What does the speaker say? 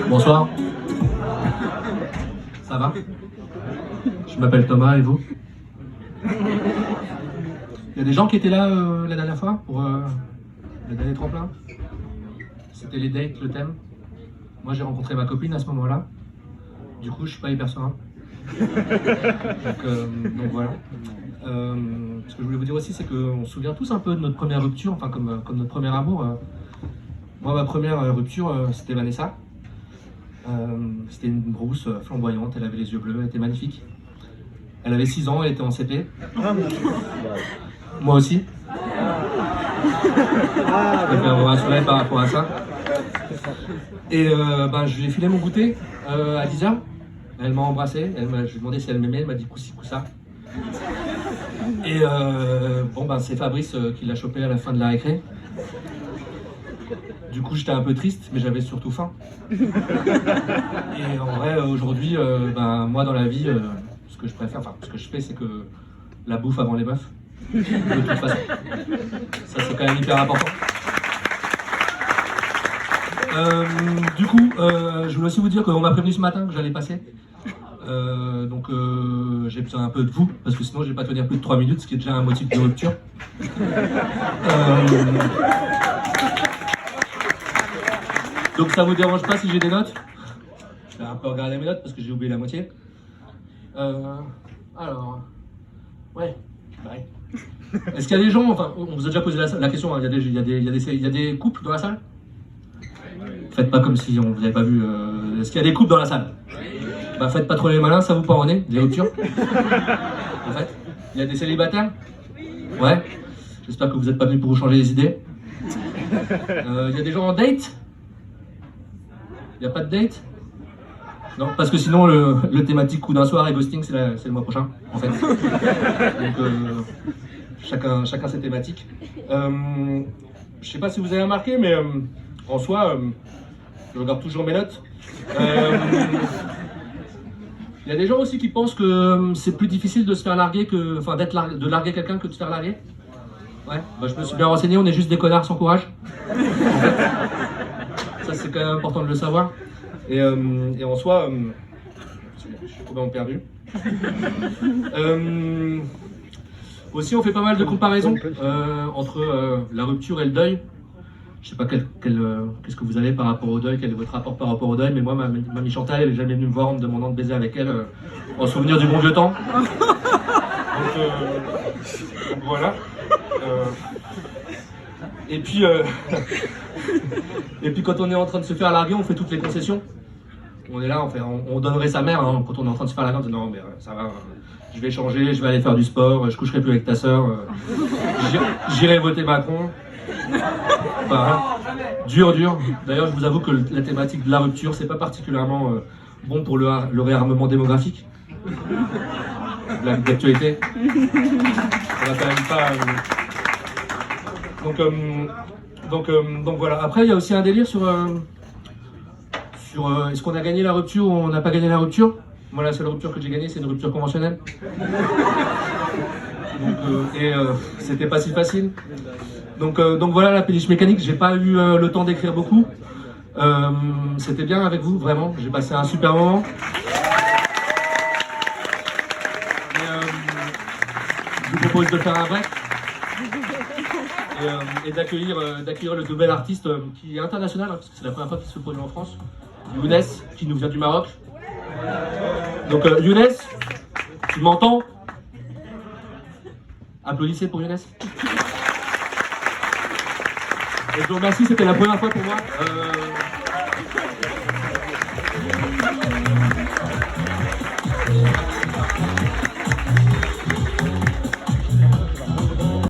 Bonsoir. Ça va? Je m'appelle Thomas, et vous? Il y a des gens qui étaient là la dernière fois pour le dernier tremplin? C'était les dates, le thème. Moi j'ai rencontré ma copine à ce moment-là. Du coup je suis pas hyper serein. Donc voilà. Ce que je voulais vous dire aussi, c'est qu'on se souvient tous un peu de notre première rupture, enfin comme notre premier amour. Moi ma première rupture c'était Vanessa. C'était une brousse flamboyante, elle avait les yeux bleus, elle était magnifique. Elle avait 6 ans, elle était en CP. Moi aussi. Je préfère vous rassurer par rapport à ça. Et je lui ai filé mon goûter à 10h. Elle m'a embrassé, je lui ai demandé si elle m'aimait, elle m'a dit coup-ci, coup-ça. Et c'est Fabrice qui l'a chopé à la fin de la récré. Du coup j'étais un peu triste, mais j'avais surtout faim. Et en vrai aujourd'hui, moi dans la vie, ce que je préfère, enfin ce que je fais, c'est que la bouffe avant les meufs. De toute façon. Ça c'est quand même hyper important. Je voulais aussi vous dire qu'on m'a prévenu ce matin que j'allais passer. J'ai besoin un peu de vous, parce que sinon je vais pas tenir plus de 3 minutes, ce qui est déjà un motif de rupture. Donc ça vous dérange pas si j'ai des notes? Je vais un peu regarder mes notes parce que j'ai oublié la moitié. Ouais. Est-ce qu'il y a des gens, enfin on vous a déjà posé la question, hein, il y a des couples dans la salle? Faites pas comme si on vous avait pas vu. Est-ce qu'il y a des couples dans la salle? Faites pas trop les malins, ça vous part en nez, des ruptures. En fait, il y a des célibataires? Ouais. J'espère que vous n'êtes pas venus pour vous changer les idées. Il y a des gens en date? Il n'y a pas de date? Non, parce que sinon le thématique coup d'un soir et ghosting c'est le mois prochain, en fait. Donc chacun ses thématiques. Je sais pas si vous avez remarqué, mais en soi, je regarde toujours mes notes. Il y a des gens aussi qui pensent que c'est plus difficile de se faire larguer de larguer quelqu'un que de se faire larguer. Ouais, je me suis bien renseigné, on est juste des connards sans courage. Ça c'est quand même important de le savoir. Et en soi, je suis complètement perdu. Aussi on fait pas mal de comparaisons entre la rupture et le deuil. Je sais pas qu'est-ce que vous avez par rapport au deuil, quel est votre rapport par rapport au deuil, mais moi, mamie Chantal, elle est jamais venue me voir en me demandant de baiser avec elle, en souvenir du bon vieux temps. Donc voilà. Et puis quand on est en train de se faire larguer, on fait toutes les concessions. On est là, on donnerait sa mère hein, quand on est en train de se faire larguer, on dit non mais ça va, je vais changer, je vais aller faire du sport, je coucherai plus avec ta soeur, j'irai voter Macron. Dur. D'ailleurs, je vous avoue que la thématique de la rupture, c'est pas particulièrement bon pour le réarmement démographique. D'actualité. On va quand même pas. Donc voilà. Après, il y a aussi un délire sur est-ce qu'on a gagné la rupture ou on n'a pas gagné la rupture. Moi, la seule rupture que j'ai gagnée, c'est une rupture conventionnelle. C'était pas si facile. Donc voilà la péniche mécanique, j'ai pas eu le temps d'écrire beaucoup. C'était bien avec vous, vraiment, j'ai passé un super moment. Je vous propose de faire un break et d'accueillir le nouvel artiste qui est international, hein, parce que c'est la première fois qu'il se produit en France. Younes, qui nous vient du Maroc. Donc Younes, tu m'entends? Applaudissez pour Younes. Et je vous remercie, c'était la première fois pour moi.